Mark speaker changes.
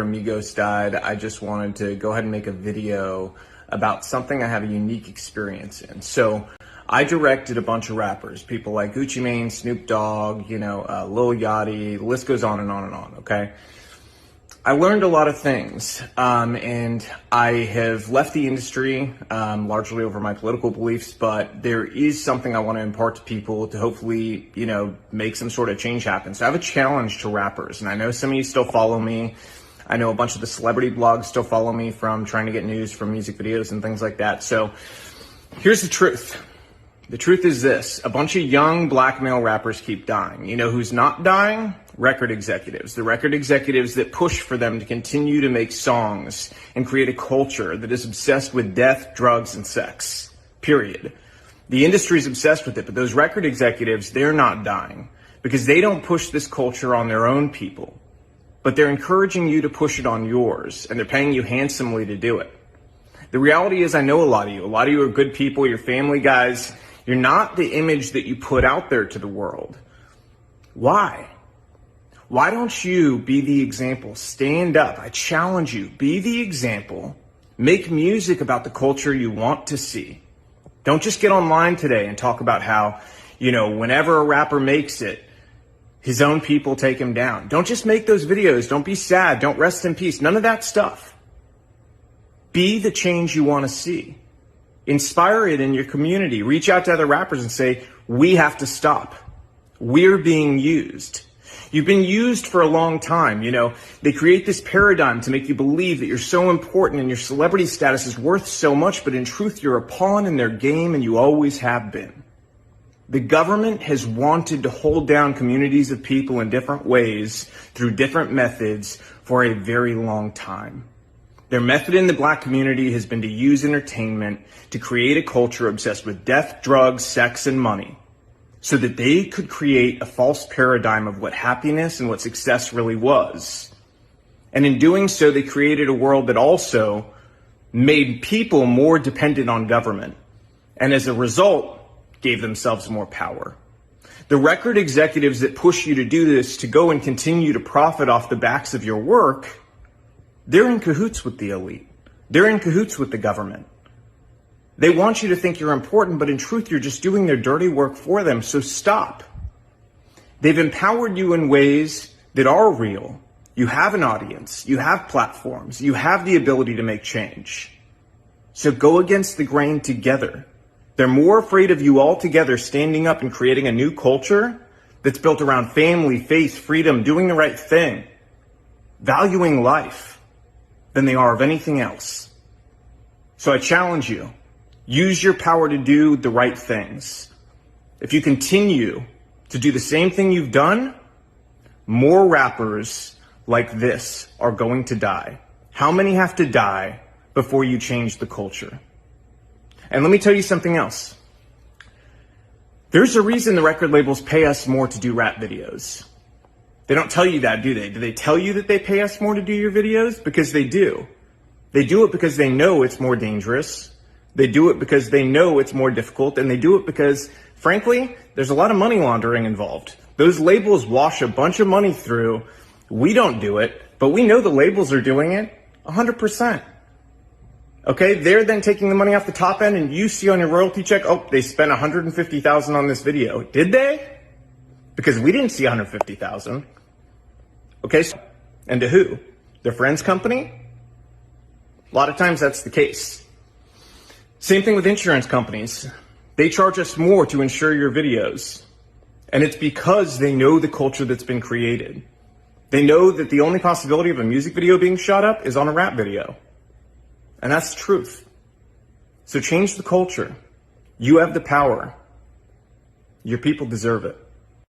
Speaker 1: Migos died, I just wanted to go ahead and make a video about something I have a unique experience in. So I directed a bunch of rappers, people like Gucci Mane, Snoop Dogg, Lil Yachty, the list goes on and on and on, okay? I learned a lot of things, and I have left the industry largely over my political beliefs, but there is something I want to impart to people to hopefully, make some sort of change happen. So I have a challenge to rappers, and I know some of you still follow me. I know a bunch of the celebrity blogs still follow me from trying to get news from music videos and things like that. So here's the truth. The truth is this: a bunch of young black male rappers keep dying. You know who's not dying? Record executives. The record executives that push for them to continue to make songs and create a culture that is obsessed with death, drugs, and sex. Period. The industry is obsessed with it, but those record executives, they're not dying because they don't push this culture on their own people. But they're encouraging you to push it on yours, and they're paying you handsomely to do it. The reality is, I know a lot of you. A lot of you are good people. You're family guys. You're not the image that you put out there to the world. Why? Why don't you be the example? Stand up. I challenge you. Be the example. Make music about the culture you want to see. Don't just get online today and talk about how, whenever a rapper makes it, his own people take him down. Don't just make those videos. Don't be sad. Don't rest in peace. None of that stuff. Be the change you want to see. Inspire it in your community. Reach out to other rappers and say, we have to stop. We're being used. You've been used for a long time. They create this paradigm to make you believe that you're so important and your celebrity status is worth so much, but in truth, you're a pawn in their game and you always have been. The government has wanted to hold down communities of people in different ways through different methods for a very long time. Their method in the black community has been to use entertainment to create a culture obsessed with death, drugs, sex, and money so that they could create a false paradigm of what happiness and what success really was. And in doing so, they created a world that also made people more dependent on government. And as a result, gave themselves more power. The record executives that push you to do this, to go and continue to profit off the backs of your work, they're in cahoots with the elite. They're in cahoots with the government. They want you to think you're important, but in truth, you're just doing their dirty work for them, so stop. They've empowered you in ways that are real. You have an audience. You have platforms. You have the ability to make change. So go against the grain together. They're more afraid of you all together standing up and creating a new culture that's built around family, faith, freedom, doing the right thing, valuing life, than they are of anything else. So I challenge you, use your power to do the right things. If you continue to do the same thing you've done, more rappers like this are going to die. How many have to die before you change the culture? And let me tell you something else. There's a reason the record labels pay us more to do rap videos. They don't tell you that, do they? Do they tell you that they pay us more to do your videos? Because they do. They do it because they know it's more dangerous. They do it because they know it's more difficult. And they do it because, frankly, there's a lot of money laundering involved. Those labels wash a bunch of money through. We don't do it, but we know the labels are doing it 100%. Okay, they're then taking the money off the top end and you see on your royalty check, oh, they spent $150,000 on this video. Did they? Because we didn't see $150,000. Okay, and to who? Their friend's company? A lot of times that's the case. Same thing with insurance companies. They charge us more to insure your videos. And it's because they know the culture that's been created. They know that the only possibility of a music video being shot up is on a rap video. And that's the truth. So change the culture. You have the power. Your people deserve it.